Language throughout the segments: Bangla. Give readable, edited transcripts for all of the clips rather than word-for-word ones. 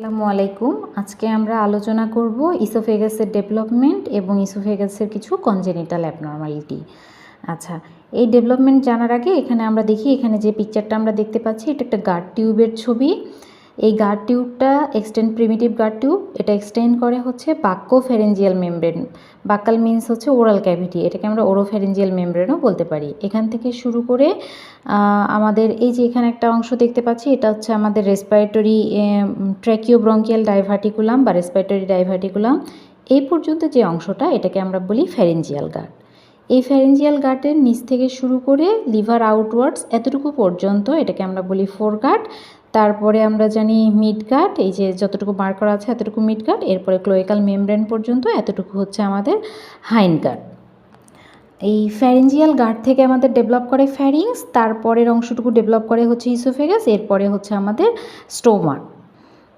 আসসালামু আলাইকুম। আজকে আমরা আলোচনা করব ইসোফেগাসের ডেভেলপমেন্ট এবং ইসোফেগাসের কিছু কনজেনিটাল অ্যাবনর্মালিটি। আচ্ছা, এই ডেভেলপমেন্ট জানার আগে এখানে আমরা দেখি, এখানে যে পিকচারটা আমরা দেখতে পাচ্ছি এটা একটা গার্ড টিউবের ছবি। এই গার্ড টিউবটা প্রিমিটিভ গার্ড টিউব, এটা এক্সটেন্ড করে হচ্ছে বাক্যোফ্যারিঞ্জিয়াল মেমব্রেন। বাক্যাল মিন্স হচ্ছে ওরাল ক্যাভিটি, এটাকে আমরা ওরোফ্যারিঞ্জিয়াল মেমব্রেনও বলতে পারি। এখান থেকে শুরু করে আমাদের এই যে এখানে একটা অংশ দেখতে পাচ্ছি, এটা হচ্ছে আমাদের রেসপিরেটরি ট্র্যাকিওব্রঙ্কিয়াল ডাইভার্টিকুলাম বা রেসপিরেটরি ডাইভার্টিকুলাম। এই পর্যন্ত যে অংশটা এটাকে আমরা বলি ফ্যারিঞ্জিয়াল গার্ড। এই ফ্যারিঞ্জিয়াল গার্ডের নিচ থেকে শুরু করে লিভার আউটওয়ার্ডস এতটুকু পর্যন্ত এটাকে আমরা বলি ফোর গার্ড। তারপরে আমরা জানি মিড গার্ড, এই যে যতটুকু বার করা আছে এতটুকু মিড গার্ড। এরপরে ক্লোয়েকাল মেমব্রেন পর্যন্ত এতটুকু হচ্ছে আমাদের হাইন্ড গার্ড। এই ফ্যারিঞ্জিয়াল গার্ড থেকে আমাদের ডেভেলপ করে ফ্যারিংস, তারপরের অংশটুকু ডেভেলপ করে হচ্ছে ইসোফেগাস, এরপরে হচ্ছে আমাদের স্টোমা।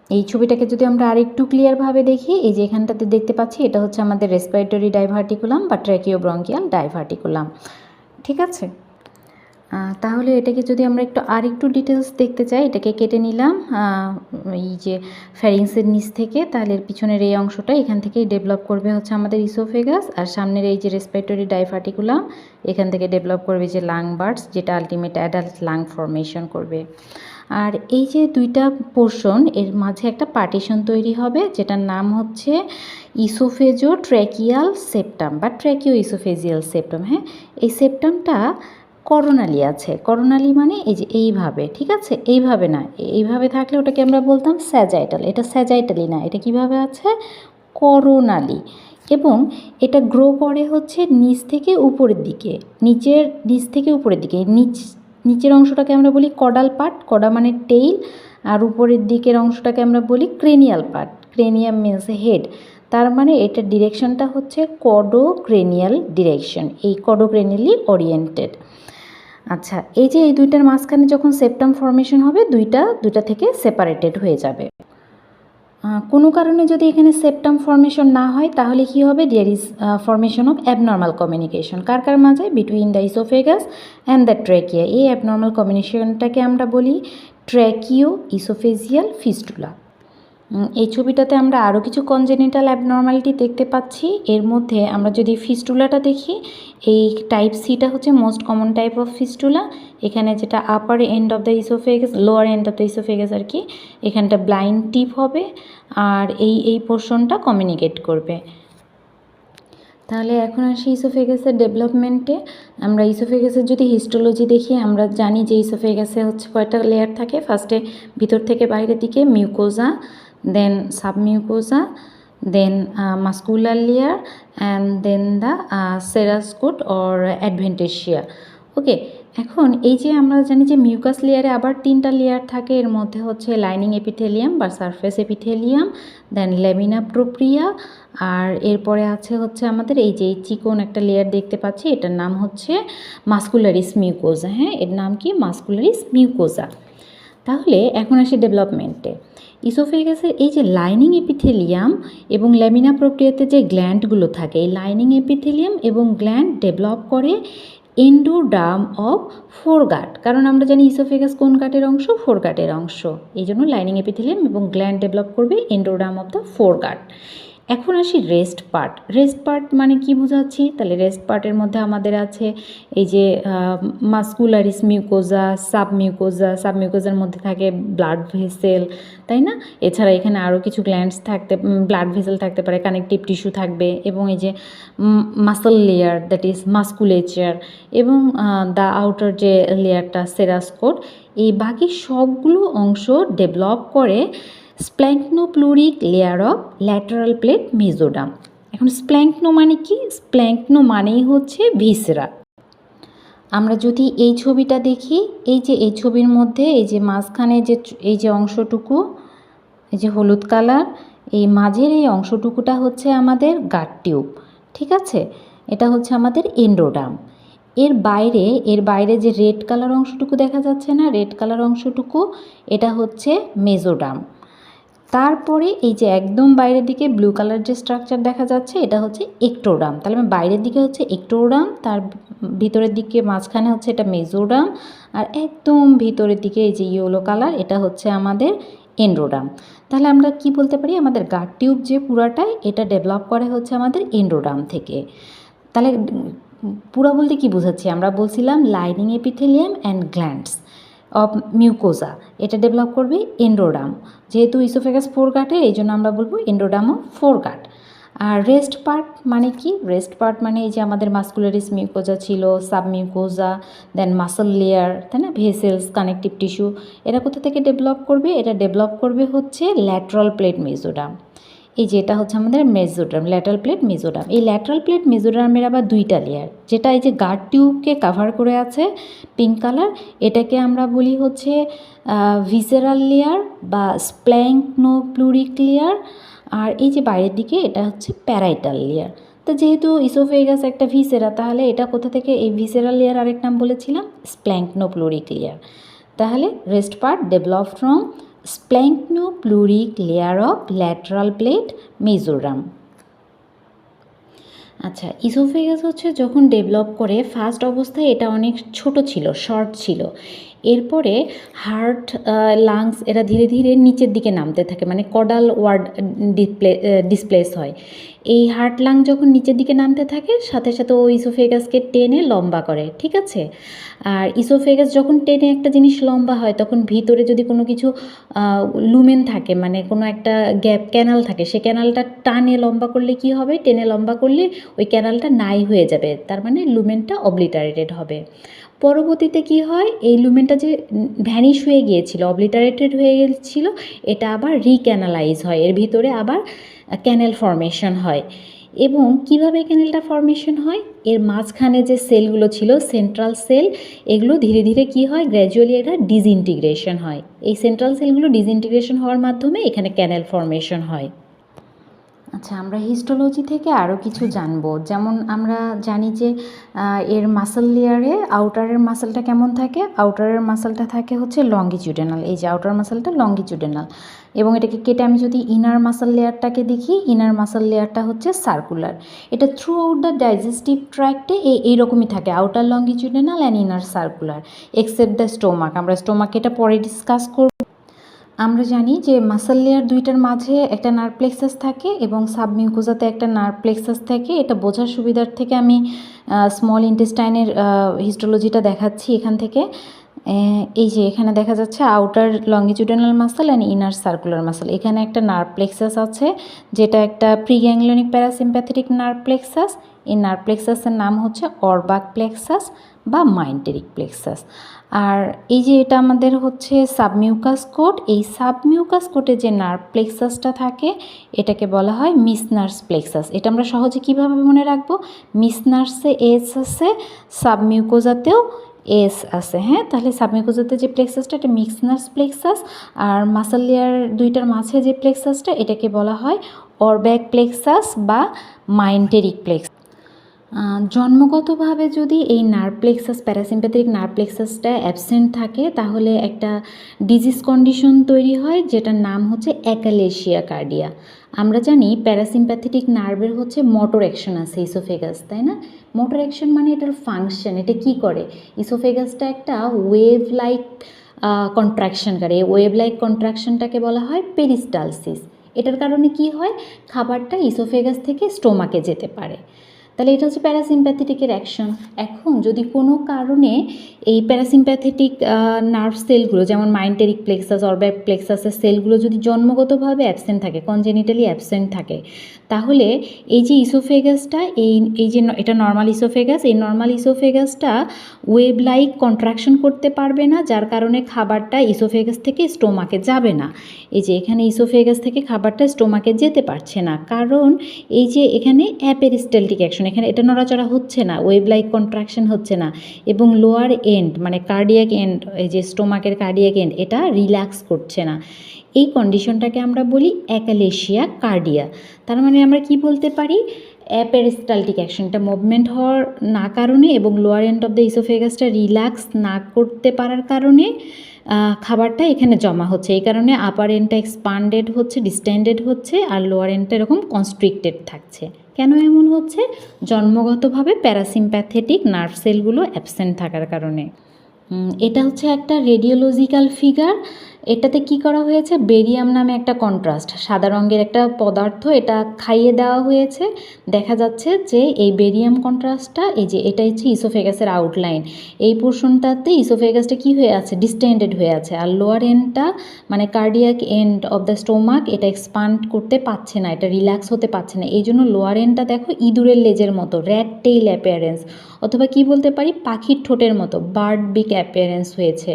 এই ছবিটাকে যদি আমরা আরেকটু ক্লিয়ারভাবে দেখি, এই যে এখানটাতে দেখতে পাচ্ছি এটা হচ্ছে আমাদের রেসপিরেটরি ডাইভার্টিকুলাম বা ট্র্যাকিওব্রঙ্কিয়াল ডাইভার্টিকুলাম। ঠিক আছে, তাহলে এটাকে যদি আমরা আরেকটু ডিটেলস দেখতে চাই, এটাকে কেটে নিলাম এই যে ফ্যারিংসের নিচ থেকে, তাহলে পিছনের এই অংশটা এখান থেকেই ডেভেলপ করবে হচ্ছে আমাদের ইসোফেগাস, আর সামনের এই যে রেসপিরেটরি ডাইভার্টিকুলাম এখান থেকে ডেভেলপ করবে যে লাং বার্ডস, যেটা আলটিমেট অ্যাডাল্ট লাং ফর্মেশন করবে। আর এই যে দুইটা পোর্শন এর মাঝে একটা পার্টিশন তৈরি হবে, যেটার নাম হচ্ছে ইসোফেজো ট্র্যাকিয়াল সেপ্টাম বা ট্র্যাকিও ইসোফেজিয়াল সেপ্টাম। হ্যাঁ, এই সেপ্টামটা করোনালি আছে। করোনালি মানে এই যে এইভাবে, ঠিক আছে, এইভাবে না, এইভাবে থাকলে ওটাকে আমরা বলতাম স্যাজাইটাল। এটা স্যাজাইটালি না, এটা কিভাবে আছে, করোনালি। এবং এটা গ্রো করে হচ্ছে নিচ থেকে উপরের দিকে, নিচ থেকে উপরের দিকে। নিচের অংশটাকে আমরা বলি কডাল পার্ট, কডা মানে টেইল, আর উপরের দিকের অংশটাকে আমরা বলি cranial part. Cranium means head, তার মানে এটার ডিরেকশনটা হচ্ছে কডোক্রেনিয়াল ডিরেকশন, এই কডোক্রেনিয়ালি ওরিয়েন্টেড। আচ্ছা, এই যে এই দুইটার মাঝখানে যখন সেপ্টাম ফর্মেশন হবে, দুইটা থেকে সেপারেটেড হয়ে যাবে। কোনো কারণে যদি এখানে সেপ্টাম ফর্মেশন না হয় তাহলে কি হবে, there is formation of abnormal communication. কার মাঝে, between the oesophagus and the trachea. এই অ্যাবনর্মাল কমিউনিকেশনটাকে আমরা বলি ট্র্যাকিও ইসোফেজিয়াল ফিস্টুলা। এই ছবিটাতে আমরা আরও কিছু কনজেনিটাল অ্যাবনর্মালিটি দেখতে পাচ্ছি। এর মধ্যে আমরা যদি ফিস্টুলাটা দেখি, এই টাইপ সিটা হচ্ছে most common type of fistula. এখানে যেটা upper end of the oesophagus, lower end of the oesophagus আর কি, এখানটা ব্লাইন্ড টিপ হবে, আর এই পোর্শনটা কমিউনিকেট করবে। তাহলে এখন আসি ইসোফেগাসের ডেভেলপমেন্টে। আমরা ইসোফেগাসের যদি হিস্টোলজি দেখি, আমরা জানি যে ইসোফেগাসে হচ্ছে কয়টা লেয়ার থাকে। ফার্স্টে ভিতর থেকে বাইরের দিকে mucosa, then submucosa, then muscular layer, and then the serous coat or adventitia. Okay, এখন এই যে আমরা জানি যে মিউকাস লেয়ারে আবার 3টা লেয়ার থাকে। এর মধ্যে হচ্ছে লাইনিং এপিথেলিয়াম বা সারফেস এপিথেলিয়াম, দেন ল্যামিনা প্রোপ্রিয়া, আর এরপরে আছে হচ্ছে আমাদের এই যে চিকন একটা লেয়ার দেখতে পাচ্ছি, এটার নাম হচ্ছে মাস্কুলারিস মিউকোজা। হ্যাঁ, এর নাম কি, মাস্কুলারিস মিউকোজা। তাহলে এখন আসি ডেভেলপমেন্টে। ইসোফেগাসের এই যে লাইনিং এপিথেলিয়াম এবং ল্যামিনা প্রোপ্রিয়াতে যে গ্ল্যান্ডগুলো থাকে, এই লাইনিং এপিথেলিয়াম এবং গ্ল্যান্ড ডেভেলপ করে এন্ডোডার্ম অফ ফোরগাট। কারণ আমরা জানি ইসোফেগাস কোন গাটের অংশ, ফোরগাটের অংশ, এই জন্য লাইনিং এপিথেলিয়াম এবং গ্ল্যান্ড ডেভেলপ করবে এন্ডোডার্ম অফ দ্য ফোরগাট। এখন আসি রেস্ট পার্ট। রেস্ট পার্ট মানে কি বোঝাচ্ছি, তাহলে রেস্ট পার্টের মধ্যে আমাদের আছে এই যে মাস্কুলারিস মিউকোজা, সাবমিউকোজার মধ্যে থাকে ব্লাড ভেসেল, তাই না? এছাড়া এখানে আরও কিছু গ্ল্যান্ডস ব্লাড ভেসেল থাকতে পারে, কানেকটিভ টিস্যু থাকবে, এবং এই যে মাসল লেয়ার, দ্যাট ইজ মাস্কুলেচার, এবং দ্য আউটার যে লেয়ারটা সেরাসকোট। এই বাকি সবগুলো অংশ ডেভেলপ করে স্প্ল্যাঙ্কনোপ্লুরিক লেয়ার অফ ল্যাটারাল প্লেট মেজোডাম। এখন স্প্ল্যাঙ্কনো মানে কি, স্প্ল্যাঙ্কনো মানেই হচ্ছে ভিসেরা। আমরা যদি এই ছবিটা দেখি, এই যে এই ছবির মধ্যে এই যে মাঝখানে যে এই যে অংশটুকু, এই যে হলুদ কালার, এই মাঝের এই অংশটুকুটা হচ্ছে আমাদের গাট টিউব। ঠিক আছে, এটা হচ্ছে আমাদের এন্ডোডাম। এর বাইরে যে রেড কালার অংশটুকু দেখা যাচ্ছে না, রেড কালার অংশটুকু, এটা হচ্ছে মেজোডাম। তারপরে এই যে একদম বাইরের দিকে ব্লু কালার যে স্ট্রাকচার দেখা যাচ্ছে, এটা হচ্ছে একটোডাম। তাহলে বাইরের দিকে হচ্ছে একটোডাম, তার ভিতরের দিকে মাঝখানে হচ্ছে এটা মেজোডাম, আর একদম ভিতরের দিকে এই যে ইয়েলো কালার, এটা হচ্ছে আমাদের এন্ডোডার্ম। তাহলে আমরা কি বলতে পারি, আমাদের গাট টিউব যে পুরাটাই এটা ডেভেলপ করে হচ্ছে আমাদের এন্ডোডার্ম থেকে। তাহলে পুরা বলতে কি বোঝাচ্ছি, আমরা বলছিলাম lining epithelium and glands of mucosa, এটা ডেভেলপ করবে এন্ডোডার্ম। যেহেতু ইসোফেগাস ফোর গাটের, এই জন্য আমরা বলবো এন্ডোডার্ম অফ ফোর গাট। আর রেস্ট পার্ট মানে কি, রেস্ট পার্ট মানে এই যে আমাদের মাস্কুলারিস মিউকোজা ছিল, সাবমিউকোজা, দেন মাসল লেয়ার, তাই না, ভেসেলস, কানেকটিভ টিস্যু, এরা কোথা থেকে ডেভেলপ করবে, এটা ডেভেলপ করবে হচ্ছে ল্যাটারাল প্লেট মেসোডার্ম। এই যে এটা হচ্ছে আমাদের মেসোডার্ম, ল্যাটারাল প্লেট মেসোডার্ম। এই ল্যাটারাল প্লেট মেসোডার্মের আবার দুইটা লেয়ার, যেটা এই যে গাট টিউবকে কাভার করে আছে পিঙ্ক কালার, এটাকে আমরা বলি হচ্ছে ভিসেরাল লেয়ার বা স্প্ল্যাঙ্কনোপ্লুরিক লেয়ার। আর এই যে বাইরের দিকে এটা হচ্ছে প্যারাইটাল লেয়ার। তো যেহেতু ইসোফেগাস একটা ভিসেরা, তাহলে এটা কোথা থেকে, এই ভিসেরাল লেয়ার আরেক নাম বলেছিলাম স্প্ল্যাঙ্কনোপ্লুরিক লেয়ার। তাহলে rest part develop from splanchnopleuric layer of lateral plate mesoderm. আচ্ছা, ইসোফেগাস হচ্ছে যখন ডেভেলপ করে ফার্স্ট অবস্থায় এটা অনেক ছোট ছিল, শর্ট ছিল। এরপরে হার্ট, লাংস এরা ধীরে ধীরে নিচের দিকে নামতে থাকে, মানে কডাল ওয়ার্ড ডিসপ্লেস হয়। এই হার্ট লাং যখন নিচের দিকে নামতে থাকে, সাথে সাথে ও ইসোফেগাসকে টেনে লম্বা করে, ঠিক আছে। আর ইসোফেগাস যখন টেনে একটা জিনিস লম্বা হয়, তখন ভিতরে যদি কোনো কিছু লুমেন থাকে, মানে কোনো একটা গ্যাপ ক্যানাল থাকে, সে ক্যানালটা টানে লম্বা করলে কি হবে, টেনে লম্বা করলে ওই ক্যানালটা নাই হয়ে যাবে, তার মানে লুমেনটা অবলিটারেটেড হবে। পরবর্তীতে কি হয়, এই লুমেনটা যে ভ্যানিশ হয়ে গিয়েছিল, অবলিটারেটেড হয়ে গিয়েছিল, এটা আবার রিক্যানালাইজ হয়, এর ভিতরে আবার ক্যানেল ফর্মেশন হয়। এবং কিভাবে ক্যানেলটা ফর্মেশন হয়, এর মাঝখানে যে সেলগুলো ছিল সেন্ট্রাল সেল, এগুলো ধীরে ধীরে কি হয়, গ্র্যাজুয়ালি এটা ডিসইন্টিগ্রেশন হয়। এই সেন্ট্রাল সেলগুলো ডিসইন্টিগ্রেশন হওয়ার মাধ্যমে এখানে ক্যানেল ফর্মেশন হয়। আচ্ছা, আমরা হিস্টোলজি থেকে আরও কিছু জানবো। যেমন আমরা জানি যে এর মাসল লেয়ারে আউটারের মাসলটা কেমন থাকে, আউটারের মাসলটা থাকে হচ্ছে লঙ্গিটিউডিনাল, এই যে আউটার মাসলটা লঙ্গিটিউডিনাল। এবং এটাকে কেটে আমি যদি ইনার মাসল লেয়ারটাকে দেখি, ইনার মাসল লেয়ারটা হচ্ছে সার্কুলার। এটা থ্রু আউট দ্য ডাইজেস্টিভ ট্র্যাক্টে এইরকমই থাকে, outer longitudinal and inner circular, except the stomach. আমরা স্টোমাক এটা পরে ডিসকাস করব। আমরা জানি যে মাসল লেয়ার দুইটার মাঝে একটা নার্ভ প্লেক্সাস থাকে এবং সাবমিউকোজাতে একটা নার্ভ প্লেক্সাস থাকে। এটা বোঝার সুবিধার থেকে আমি স্মল ইন্টেস্টাইনের হিস্টোলজিটা দেখাচ্ছি এখান থেকে। এই যে এখানে দেখা যাচ্ছে outer longitudinal muscle and inner circular muscle. এখানে একটা নার্ভ প্লেক্সাস আছে, যেটা একটা প্রিগ্যাংলিয়নিক প্যারাসিম্প্যাথেটিক নার্ভ প্লেক্সাস। এই নার্ভ প্লেক্সাসের নাম হচ্ছে অরবাক প্লেক্সাস বা মাইন্টেরিক প্লেক্সাস। আর এই যে এটা আমাদের হচ্ছে সাবমিউকাস কোট, এই সাবমিউকাস কোটে যে নার্ভ প্লেক্সাসটা থাকে এটাকে বলা হয় মিসনার্স প্লেক্সাস। এটা আমরা সহজে কিভাবে মনে রাখবো, মিসনার্সে এস আছে, সাবমিউকোজাতেও এস আছে। হ্যাঁ, তাহলে সাবমিউকোজাতে যে প্লেক্সাসটা এটা মিসনার্স প্লেক্সাস, আর মাসল লেয়ার দুইটার মাঝে যে প্লেক্সাসটা এটাকে বলা হয় অরব্যাক প্লেক্সাস বা মাইন্টেরিক প্লেক্সাস। জন্মগতভাবে যদি এই নার্ভ প্লেক্সাস, প্যারাসিম্প্যাথেটিক নার্ভ প্লেক্সাসটা অ্যাবসেন্ট থাকে, তাহলে একটা ডিজিজ কন্ডিশন তৈরি হয় যেটার নাম হচ্ছে অ্যাকালেশিয়া কার্ডিয়া। আমরা জানি প্যারাসিম্প্যাথেটিক নার্ভের হচ্ছে মোটর অ্যাকশন আছে ইসোফেগাস, তাই না। মোটর অ্যাকশন মানে এটার ফাংশন, এটা কি করে, ইসোফেগাসটা একটা ওয়েভ লাইক কন্ট্রাকশন করে। এই ওয়েভ লাইক কন্ট্রাকশনটাকে বলা হয় পেরিস্টালসিস। এটার কারণে কি হয়, খাবারটা ইসোফেগাস থেকে স্টোমাকে যেতে পারে। তাহলে এটা হচ্ছে প্যারাসিম্প্যাথেটিকের অ্যাকশন। এখন যদি কোনো কারণে এই প্যারাসিম্প্যাথেটিক নার্ভ সেলগুলো, যেমন মাইন্টেরিক প্লেক্সাস, অরব্যাক প্লেক্সাসের সেলগুলো যদি জন্মগতভাবে অ্যাবসেন্ট থাকে, কনজেনিটালি অ্যাবসেন্ট থাকে, তাহলে এই যে ইসোফেগাসটা, এই যে এটা নর্মাল ইসোফেগাস, এই নর্মাল ইসোফেগাসটা ওয়েভ লাইক কন্ট্রাকশন করতে পারবে না, যার কারণে খাবারটা ইসোফেগাস থেকে স্টোমাকে যাবে না। এই যে এখানে ইসোফেগাস থেকে খাবারটা স্টোমাকে যেতে পারছে না, কারণ এই যে এখানে অ্যাপেরিস্টালটিক অ্যাকশন, এখানে এটা নড়াচড়া হচ্ছে না, ওয়েভ লাইক কন্ট্রাকশন হচ্ছে না, এবং লোয়ার এন্ড মানে কার্ডিয়াক এন্ড, এই যে স্টোমাকের কার্ডিয়াক এন্ড, এটা রিল্যাক্স করছে না। এই কন্ডিশনটাকে আমরা বলি অ্যাকালেশিয়া কার্ডিয়া। তার মানে আমরা কি বলতে পারি, অ্যাপেরিস্টালটিক অ্যাকশনটা মুভমেন্ট হওয়ার না কারণে এবং লোয়ার এন্ড অফ দ্য ইসোফেগাসটা রিল্যাক্স না করতে পারার কারণে খাবারটা এখানে জমা হচ্ছে। এই কারণে আপার এন্ডটা এক্সপান্ডেড হচ্ছে, ডিস্টেন্ডেড হচ্ছে, আর লোয়ার এন্ডটা এরকম কনস্ট্রিক্টেড থাকছে। কেন এমন হচ্ছে, জন্মগতভাবে প্যারাসিম্প্যাথেটিক নার্ভ সেলগুলো অ্যাবসেন্ট থাকার কারণে। এটা হচ্ছে একটা রেডিওলজিক্যাল ফিগার। এটাতে কি করা হয়েছে, বেরিয়াম নামে একটা কন্ট্রাস্ট, সাদা রঙের একটা পদার্থ এটা খাইয়ে দেওয়া হয়েছে। দেখা যাচ্ছে যে এই বেরিয়াম কন্ট্রাস্টটা, এই যে এটা হচ্ছে ইসোফেগাসের আউটলাইন, এই পোর্শনটাতে ইসোফেগাসটা কি হয়ে আছে, ডিস্টেন্ডেড হয়ে আছে। আর লোয়ার এন্ডটা মানে cardiac and of the stomach, এটা এক্সপান্ড করতে পারছে না, এটা রিল্যাক্স হতে পারছে না। এই জন্য লোয়ার এন্ডটা দেখো ইঁদুরের লেজের মতো, র্যাট টেইল অ্যাপিয়ারেন্স, অথবা কি বলতে পারি পাখির ঠোঁটের মতো, বার্ড বিক অ্যাপিয়ারেন্স হয়েছে।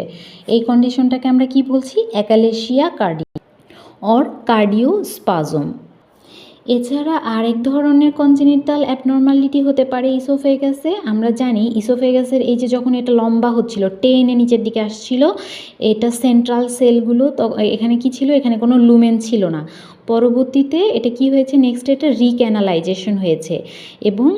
এই কন্ডিশনটাকে আমরা কি বলছি, অ্যাকালেশিয়া কার্ডি অর কার্ডিওস্পাজম। এছাড়া আরেক ধরনের কনজেনিটাল অ্যাবনর্মালিটি হতে পারে ইসোফেগাসে। আমরা জানি ইসোফেগাসের এই যে যখন এটা লম্বা হচ্ছিল, টেনে নিচের দিকে আসছিল, এটা সেন্ট্রাল সেলগুলো তো এখানে কি ছিল, এখানে কোনো লুমেন ছিল না। পরবর্তীতে এটা কি হয়েছে, নেক্সট এটা রিক্যানালাইজেশন হয়েছে, এবং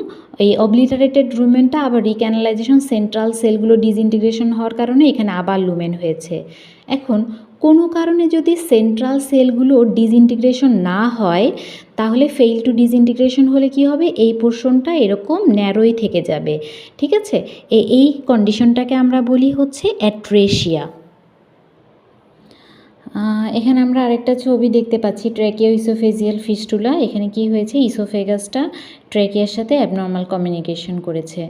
এই অবলিটারেটেড লুমেনটা আবার রিক্যানালাইজেশন, সেন্ট্রাল সেলগুলো ডিসইন্টিগ্রেশন হওয়ার কারণে এখানে আবার লুমেন হয়েছে। এখন কোনো কারণে যদি সেন্ট্রাল সেলগুলো ডিসইন্টিগ্রেশন না হয়, তাহলে ফেইল টু ডিসইন্টিগ্রেশন হলে কি হবে, এই পোর্শনটা এরকম ন্যারোই থেকে যাবে। ঠিক আছে, এই কন্ডিশনটাকে আমরা বলি হচ্ছে অ্যাট্রেশিয়া। এখানে আমরা আরেকটা ছবি দেখতে পাচ্ছি, ট্র্যাকিও ইসোফেজিয়াল ফিস্টুলা। এখানে কি হয়েছে, ইসোফেগাসটা ট্র্যাকিয়ার সাথে অ্যাবনর্মাল কমিউনিকেশন করেছে।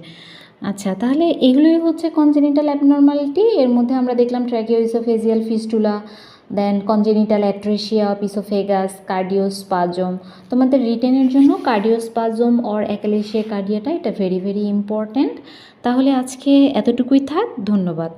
আচ্ছা, তাহলে এগুলোই হচ্ছে কনজেনিটাল অ্যাবনর্মালিটি। এর মধ্যে আমরা দেখলাম tracheo oesophageal fistula, then congenital atresia of oesophagus, cardiospasm. তোমাদের রিটেনের জন্য কার্ডিওস্পাজম অর অ্যাকালেশিয়া কার্ডিয়াটা এটা ভেরি ভেরি ইম্পর্ট্যান্ট। তাহলে আজকে এতটুকুই থাক, ধন্যবাদ।